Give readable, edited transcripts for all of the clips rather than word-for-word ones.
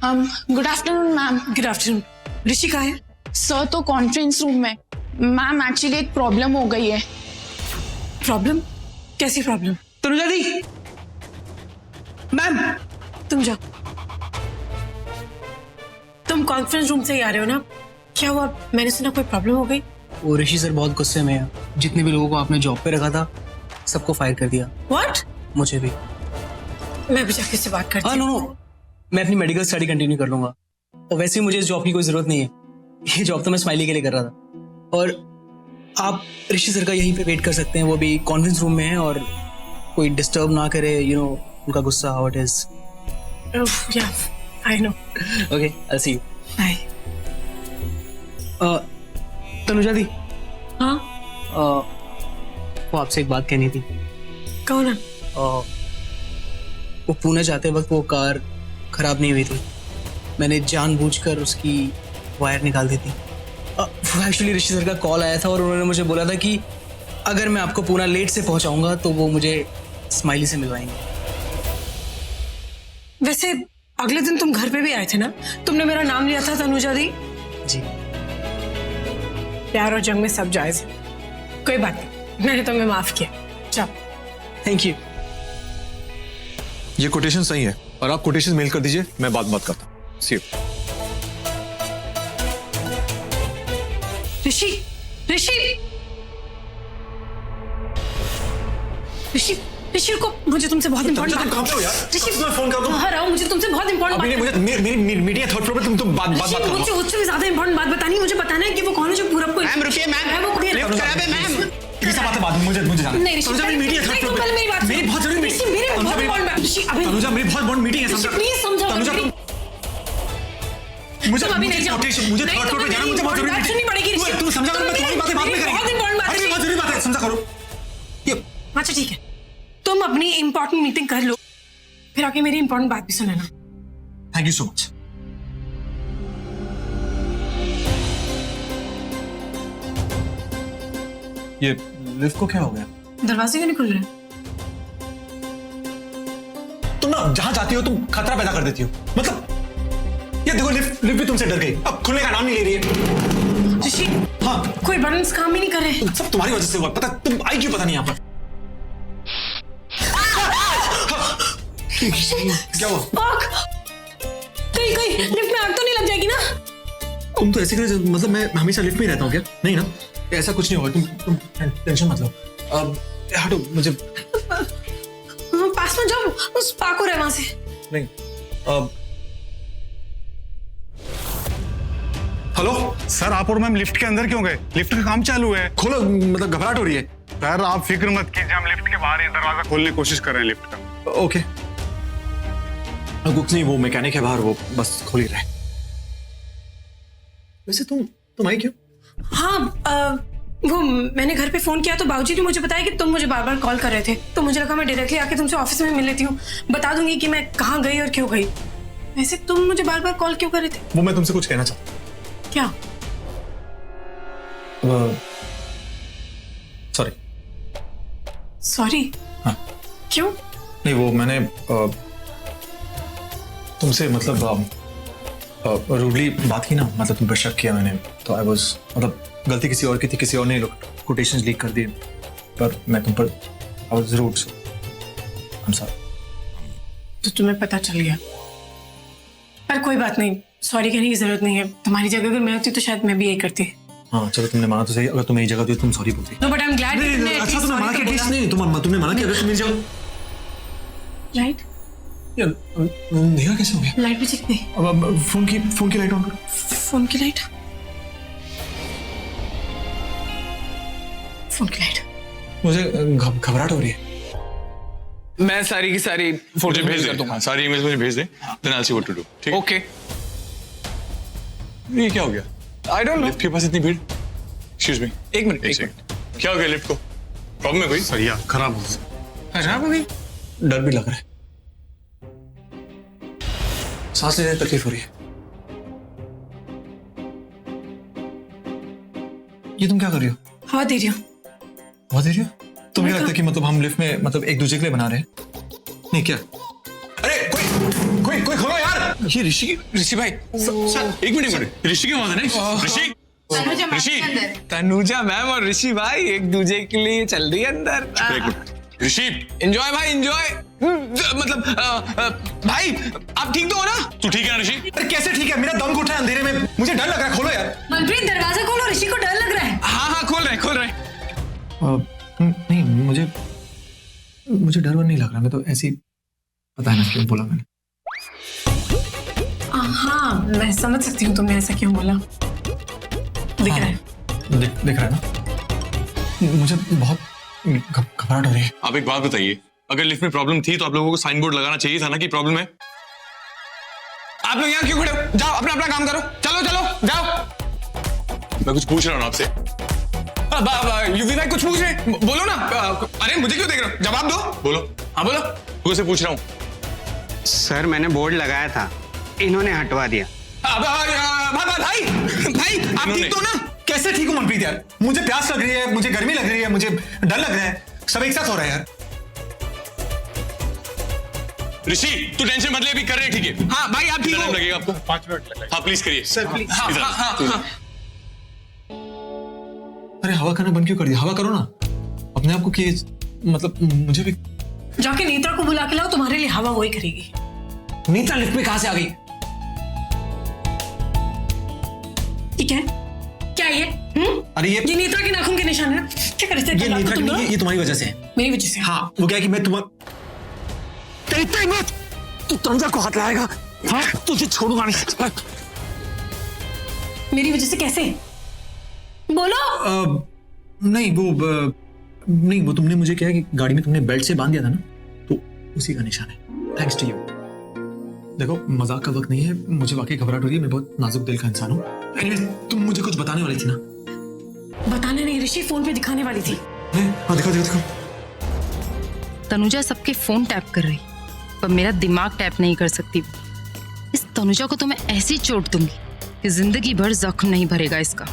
Good afternoon ma'am. Good afternoon. Rishi कहाँ है? Sir तो कॉन्फ्रेंस रूम में। मैम एक्चुअली एक प्रॉब्लम हो गई है। प्रॉब्लम? कैसी प्रॉब्लम? तनुजा दी, मैम। तुम जाओ। तुम कॉन्फ्रेंस रूम से ही आ रहे हो ना? क्या हुआ? मैंने सुना कोई प्रॉब्लम हो गई। वो ऋषि सर बहुत गुस्से में है। जितने भी लोगों को आपने जॉब पे रखा था सबको फायर कर दिया। व्हाट? मुझे भी। मैं भी जाके से बात करती हाँ नो, मैं अपनी मेडिकल स्टडी कंटिन्यू कर लूंगा। और वैसे ही मुझे इस जॉब की कोई जरूरत नहीं है। ये जॉब तो मैं स्माइली के लिए कर रहा था। और आप ऋषि सर का यहीं पे वेट कर सकते हैं। वो भी कॉन्फ्रेंस रूम में है और कोई डिस्टर्ब ना करे। यू नो उनका गुस्सा how it is. Yeah I know. Okay, I see you. Bye. Tanuja di, हाँ वो आपसे एक बात कहनी थी। कौन है? वो पुणे जाते वक्त वो कार खराब नहीं हुई थी। मैंने जानबूझकर उसकी वायर निकाल दी थी। वो एक्चुअली ऋषि सर का कॉल आया था और उन्होंने मुझे बोला था कि अगर मैं आपको पुणे लेट से पहुंचाऊंगा तो वो मुझे स्माइली से मिलवाएंगे। वैसे अगले दिन तुम घर पे भी आए थे ना? तुमने मेरा नाम लिया था तनुजा दी। जी। प्यार और जंग में सब जायज है। कोई बात नहीं, मैंने तुम्हें माफ किया। चल। Thank you. ये कोटेशन सही है और आप कोटेशन मेल कर दीजिए, मैं बात करता हूँ। सी यू। ऋषि, ऋषि, ऋषि, ऋषि रुको, मुझे तुमसे बहुत इंपॉर्टेंट बात। कहाँ पे हो यार? ऋषि, मैं फोन कर दूं? बाहर आओ, मुझे तुमसे बहुत इंपॉर्टेंट बात। मुझे मेरी मीटिंग थर्ड फ्लोर पे, तुम बात करो। मुझे भी ज्यादा इंपॉर्टेंट बात बतानी है। मुझे बताना है कि वो कौन है जो पूरा मैम रुकिए, मैम वो लिफ्ट खराब है मैम। किसी बात है, बाद में मुझे जाना है। नहीं ऋषि, तनुजा, मेरी मीटिंग है थर्ड फ्लोर पे। मेरी बात मेरी बहुत जरूरी ऋषि, मेरी बहुत इंपॉर्टेंट बात। ऋषि अभी तनुजा, मेरी बहुत बड़ी मीटिंग है, समझो। प्लीज समझो। तनुजा, मुझे अभी नहीं जाओ। मुझे थर्ड फ्लोर पे जाना, मुझे बहुत जरूरी बात सुननी पड़ेगी ऋषि। तू समझा? मैं तुम्हारी बातें बाद में करेंगे। बहुत इंपॉर्टेंट बात। अरे बहुत जरूरी बात है, समझा करो। ये अच्छा ठीक है, तुम अपनी इंपॉर्टेंट मीटिंग कर लो, फिर आके मेरी इंपॉर्टेंट बात भी सुन लेना। Thank you so much. ये लिफ्ट को क्या हो गया? दरवाजे क्यों नहीं खुल रहे? तुम ना जहां जाती हो तुम खतरा पैदा कर देती हो। मतलब ये देखो, लिफ्ट भी तुमसे डर गई, अब खुलने का नाम नहीं ले रही है। ऋषि, हाँ, कोई बटन्स काम ही नहीं कर रहे। सब तुम्हारी वजह से हुआ। पता तुम आई क्यों पता नहीं यहाँ पर। क्या हुआ? आग! कहीं लिफ्ट में आग तो नहीं लग जाएगी ना? तुम तो ऐसे करे, मतलब मैं हमेशा लिफ्ट में ही रहता हूँ क्या? नहीं ना, ऐसा कुछ नहीं होगा। तुम टेंशन मत लो। अब हटो, मुझे पास में जाओ, उस पाको रहे वहां से। नहीं। अब हेलो सर, आप और मैम लिफ्ट के अंदर क्यों गए? लिफ्ट का काम चालू है। खोलो, मतलब घबराहट हो रही है। सर आप फिक्र मत कीजिए, हम लिफ्ट के बाहर ही दरवाजा खोलने की कोशिश कर रहे हैं लिफ्ट का। ओके। कुछ नहीं, वो मैकेनिक है बाहर, वो बस खोल ही रहे। वैसे तुम आई क्यों? हाँ वो मैंने घर पे फोन किया तो बाबूजी ने मुझे बताया कि तुम मुझे बार बार कॉल कर रहे थे, तो मुझे लगा मैं डायरेक्टली आके तुमसे ऑफिस में मिल लेती हूँ, बता दूंगी कि मैं कहाँ गई और क्यों गई। वैसे तुम मुझे बार बार कॉल क्यों कर रहे थे? वो मैं तुमसे कुछ कहना चाहता क्या? हूँ। सॉरी। सॉरी? हाँ। क्यों? नहीं, वो मैंने तुमसे मतलब रूडली बात की ना, मतलब तुम पर शक किया मैंने, तो आई वाज, मतलब गलती किसी और की थी, किसी और ने कोटेशंस लीक कर दिए, पर मैं तुम पर I was rude, so I am sorry. तो तुम्हें पता चल गया, पर कोई बात नहीं, सॉरी कहने की जरूरत नहीं है। तुम्हारी जगह अगर मैं होती तो शायद मैं भी यही करती। हाँ चलो, तुमने माना तो सही। अगर तुम मेरी जगह थी तुम सॉरी बोलती। No but I am glad. अच्छा, तुमने माना कि एटलीस्ट नहीं, तुमने माना कि अगर तुम मेरी जगह। लाइट यार अंधेरा कैसे हो गया? लाइट भी चली गई। अब फोन की लाइट ऑन करो। फोन की लाइट, फोन की लाइट। मुझे घबराहट हो रही है। मैं सारी की सारी फोटो भेज कर दे, दूंगा। हाँ, सारी इमेज मुझे भेज दे, then I will see what to do. ठीक है? ओके। ये क्या हो गया? I don't know. लिफ्ट के पास इतनी भीड़? एक्सक्यूज मी, एक मिनट। सेकंड। क्या हो गया लिफ्ट को? प्रॉब्लम है कोई? सर यार खराब हो गया। खराब हो गई? डर भी लग रहा है, सांस लेने में तकलीफ हो रही है। ये तुम क्या कर रही हो? हवा दे रही हूँ। बहुत दे रही हो? तुम्हें क्या लगता है कि मतलब हम लिफ्ट में मतलब एक दूसरे के लिए बना रहे हैं? नहीं क्या? अरे कोई खोलो यार। ये ऋषि भाई एक मिनट ऋषि क्यों वहां है? ऋषि ऋषि तनुजा मैम और ऋषि भाई एक दूसरे के लिए चल रही है अंदर। एक मिनट ऋषि एंजॉय भाई एंजॉय। मतलब भाई आप ठीक तो हो ना? तू ठीक है ना ऋषि? अरे कैसे ठीक है, मेरा दम घुट रहा है अंधेरे में, मुझे डर लग रहा है, खोलो यार। मनप्रीत दरवाजा खोलो, ऋषि को डर लग रहा है। हाँ खोल रहे। नहीं, मुझे डर वर नहीं लग रहा, मैं तो ऐसे ही, पता है ना क्यों बोला मैंने। हाँ मैं समझ सकती हूँ तुमने ऐसा क्यों बोला। दिख रहा है। दिख रहा है ना, मुझे बहुत घबराहट हो रही है। आप एक बात बताइए, अगर लिफ्ट में प्रॉब्लम थी तो आप लोगों को साइन बोर्ड लगाना चाहिए था ना कि प्रॉब्लम है। आप लोग यहाँ क्यों खड़े हो? जाओ अपना काम करो। चलो जाओ। मैं कुछ पूछ रहा हूँ आपसे। यूवी भाई कुछ पूछ रहे, बोलो ना। अरे मुझे क्यों देख रहे हो? जवाब दो। बोलो। हाँ बोलो। तुमसे पूछ रहा हूँ। सर मैंने बोर्ड लगाया था, इन्होंने हटवा दिया। भाई आप ठीक तो ना? कैसे ठीक हूँ मनप्रीत यार, मुझे प्यास लग रही है, मुझे गर्मी लग रही है, मुझे डर लग रहा है, सब एक साथ हो रहा है यार। ऋषि तू टेंशन मत ले, अभी कर रहे हैं ठीक है। हाँ भाई आप ठीक कितना हो? टाइम लगेगा आपको? 5 मिनट लगेगा। हाँ प्लीज करिए सर प्लीज। हाँ। अरे हवा करना बंद क्यों कर दिया? हवा करो ना अपने आप को, कि मतलब मुझे भी। जाके नेत्रा को बुला के लाओ, तुम्हारे लिए हवा वही करेगी। नेत्रा लिफ्ट में कहाँ से आ गई? ठीक है, क्या ये? अरे ये नेत्रा के नाखून के निशान है। क्या करते ये नेत्रा की नहीं, ये तुम्हारी वजह से है। मेरी वजह से? हाँ वो क्या है कि मैं तेरी मत, तू तनुजा को हाथ लाएगा, हाँ तुझे छोड़ूंगा नहीं। मेरी वजह से कैसे? बोलो। नहीं वो तुमने मुझे क्या है कि गाड़ी में तुमने बेल्ट से बांध दिया था ना, तो उसी का निशान है। Thanks to you. देखो मजाक का वक्त नहीं है, मुझे वाकई घबराहट हो रही है, मैं बहुत नाजुक दिल का इंसान हूँ। तुम मुझे कुछ बताने वाली थी ना? बताने नहीं, ऋषि फोन पे दिखाने वाली थी। हाँ दिखाओ। तनुजा सबके फोन टैप कर रही, पर मेरा दिमाग टैप नहीं कर सकती। इस तनुजा को तो मैं ऐसी चोट दूंगी कि जिंदगी भर जख्म नहीं भरेगा इसका।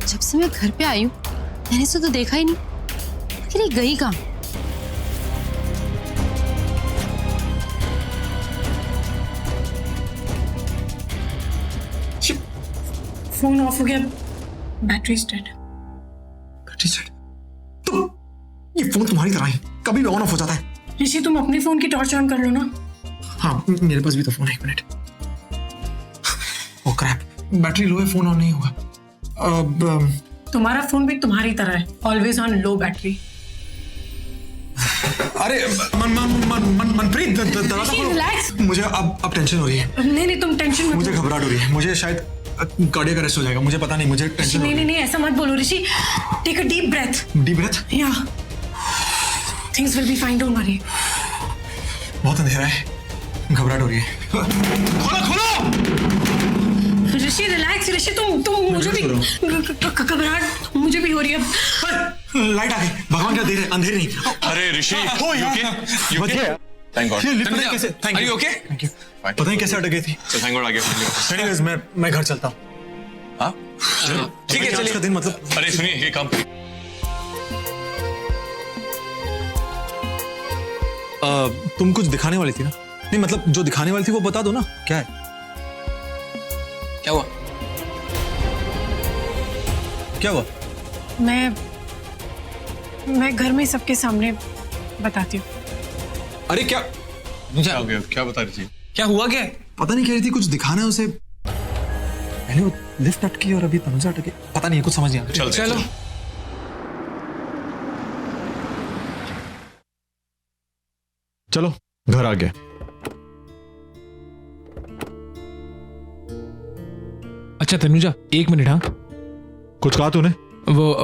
जब से मैं घर पे आई हूँ मैंने इसे तो देखा ही नहीं, आखिर ये गई कहाँ? फोन ऑफ हो गया, बैटरी डेड। तो ये फोन तुम्हारी तरह है, कभी भी ऑन ऑफ हो जाता है। ऋषि तुम अपने फोन की टॉर्च ऑन कर लो ना। हाँ मेरे पास भी तो फोन है, 1 मिनट। ओ क्रैप, बैटरी लो है, फोन ऑन नहीं होगा। अब तुम्हारा फोन भी तुम्हारी तरह है, ऑलवेज ऑन लो बैटरी। अरे मनप्रीत दरवाजा खोलो। रिलैक्स। मुझे अब टेंशन हो रही है। नहीं तुम टेंशन मत मुझे लो। घबराहट हो रही है, मुझे शायद कार्डियक अरेस्ट हो जाएगा, मुझे पता नहीं, मुझे टेंशन हो रही है। नहीं ऐसा मत बोलो Rishi. Take a deep breath. Deep breath. Yeah things will be fine, don't worry. बहुत अंधेरा है, घबराहट हो रही है। खोलो। ऋषि रिलैक्स। ऋषि तुम मुझे भी घबराहट मुझे भी हो रही है। लाइट आ गई, भगवान का देर है, अंधेरे नहीं। अरे ऋषि you okay? Thank God. ये लिफ्ट में कैसे? Thank Are you you. okay? Thank you. पता नहीं कैसे अटक गई थी। So thank God आ गया। एनीवेज मैं घर चलता हूँ। हाँ ठीक है आज चलिए। का दिन मतलब। अरे सुनिए ये काम करिए। तुम कुछ दिखाने वाली थी ना? नहीं मतलब जो दिखाने वाली थी वो बता दो ना, क्या है? क्या हुआ? क्या हुआ? मैं घर में सबके सामने बताती हूँ। अरे क्या क्या हो गया? क्या बता रही थी? क्या हुआ? क्या पता नहीं, कह रही थी कुछ दिखाना है उसे। पहले वो लिफ्ट अटकी और अभी तनुजा अटकी, पता नहीं, कुछ समझ नहीं आ रहा। चलो चलो घर आ गए। अच्छा तनुजा 1 मिनट। हाँ कुछ कहा तूने? वो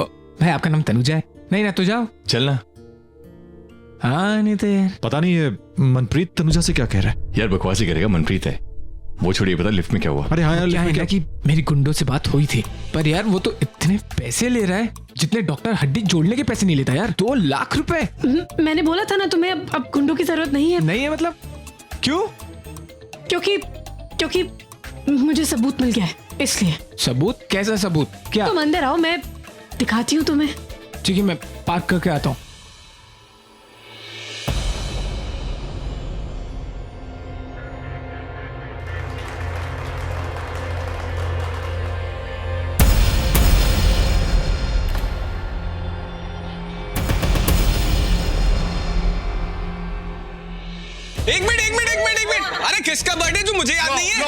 भाई आपका नाम तनुजा है? नहीं ना तो जाओ चलना। हाँ नहीं तो यार पता नहीं ये मनप्रीत तनुजा से क्या कह रहा है। यार बकवासी करेगा, मनप्रीत है वो। छोड़िए, पता लिफ्ट में क्या हुआ? अरे हाँ यार, क्या लिफ्ट है में ना कि मेरी गुंडों से बात हुई थी, पर यार वो तो इतने पैसे ले रहा है जितने डॉक्टर हड्डी जोड़ने के पैसे नहीं लेता यार। 2 लाख रुपए। मैंने बोला था ना तुम्हें, अब गुंडों की जरूरत नहीं है। नहीं है मतलब क्यों? क्योंकि मुझे सबूत मिल गया है, इसलिए। सबूत? कैसा सबूत? क्या? तुम अंदर आओ, मैं दिखाती हूँ तुम्हें। ठीक है मैं पार्क करके आता हूँ। अरे किसका बर्थडे जो मुझे याद नहीं है?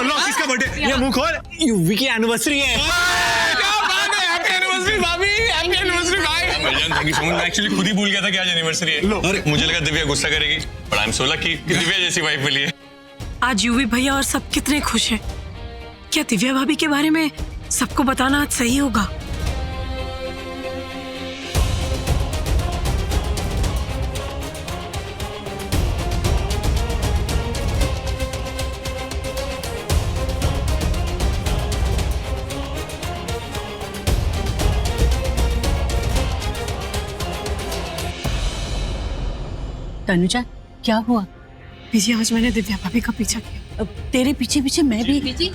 लो किसका बर्थडे? ये मुंह खोल, यूवी की एनिवर्सरी है। क्या बात है, हैप्पी एनिवर्सरी भाभी, हैप्पी एनिवर्सरी भाई। भाईजान थैंक यू सो मच, मैं एक्चुअली खुद ही भूल गया था कि आज एनिवर्सरी है। अरे मुझे लगा दिव्या गुस्सा करेगी, but I am so lucky कि दिव्या जैसी वाइफ मिली है। आज यूवी भैया और सब कितने खुश हैं। क्या दिव्या भाभी के बारे में सबको बताना आज सही होगा? तनुजा क्या हुआ? बीजी आज मैंने दिव्या भाभी का पीछा किया। अब तेरे पीछे पीछे मैं भी।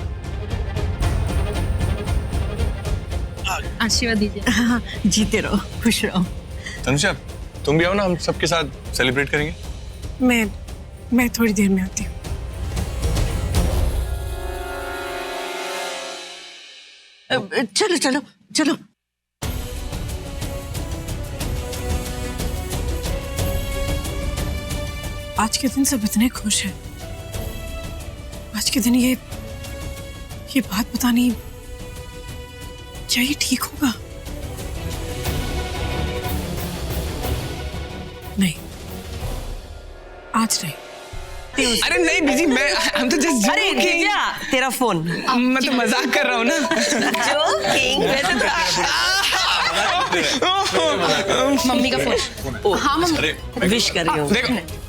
आशीर्वाद दीजिए। हाँ, जीते रहो, खुश रहो। तनुजा तुम भी आओ ना, हम सबके साथ सेलिब्रेट करेंगे। मैं थोड़ी देर में आती हूँ। चलो चलो चलो। आज के दिन सब इतने खुश हैं। आज के दिन ये बात बतानी, क्या ये ठीक होगा? नहीं, आज नहीं। अरे नहीं बीजी, हम तो जस्ट अरे दिव्या, तेरा फोन। मैं तो मजाक कर रहा हूँ ना। जोकिंग। वैसे तो मम्मी का फोन। हाँ मम्मी। विश कर रही हूँ। देखो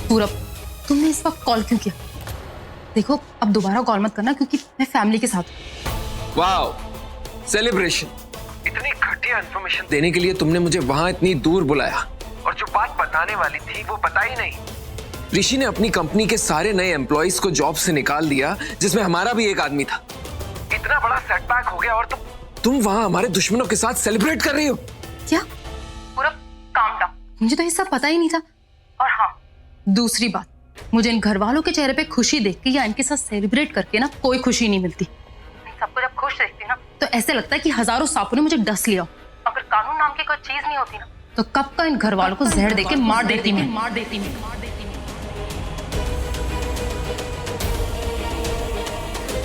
पूरब, तुमने इस वक्त कॉल क्यों किया? देखो अब दोबारा कॉल मत करना क्योंकि मैं फैमिली के साथ हूँ। Wow, celebration. इतनी घटिया इंफॉर्मेशन देने के लिए तुमने मुझे वहां इतनी दूर बुलाया, और जो बात बताने वाली थी वो पता ही नहीं। ऋषि ने अपनी कंपनी के सारे नए एम्प्लॉइज को जॉब से निकाल दिया, जिसमें हमारा भी एक आदमी था। इतना बड़ा सेटबैक हो गया और तुम वहां हमारे दुश्मनों के साथ सेलिब्रेट कर रही हो। क्या? पूरब काम डाउन, मुझे तो ये सब पता ही नहीं था। और हाँ, दूसरी बात, मुझे इन घर वालों के चेहरे पे खुशी देख के या इनके साथ सेलिब्रेट करके ना कोई खुशी नहीं मिलती। सबको जब खुश देखती ना तो ऐसे लगता है कि हजारों सांपों ने मुझे डस लिया। अगर कानून नाम की कोई चीज नहीं होती ना तो कब का इन घर वालों को जहर देके मार देती मैं।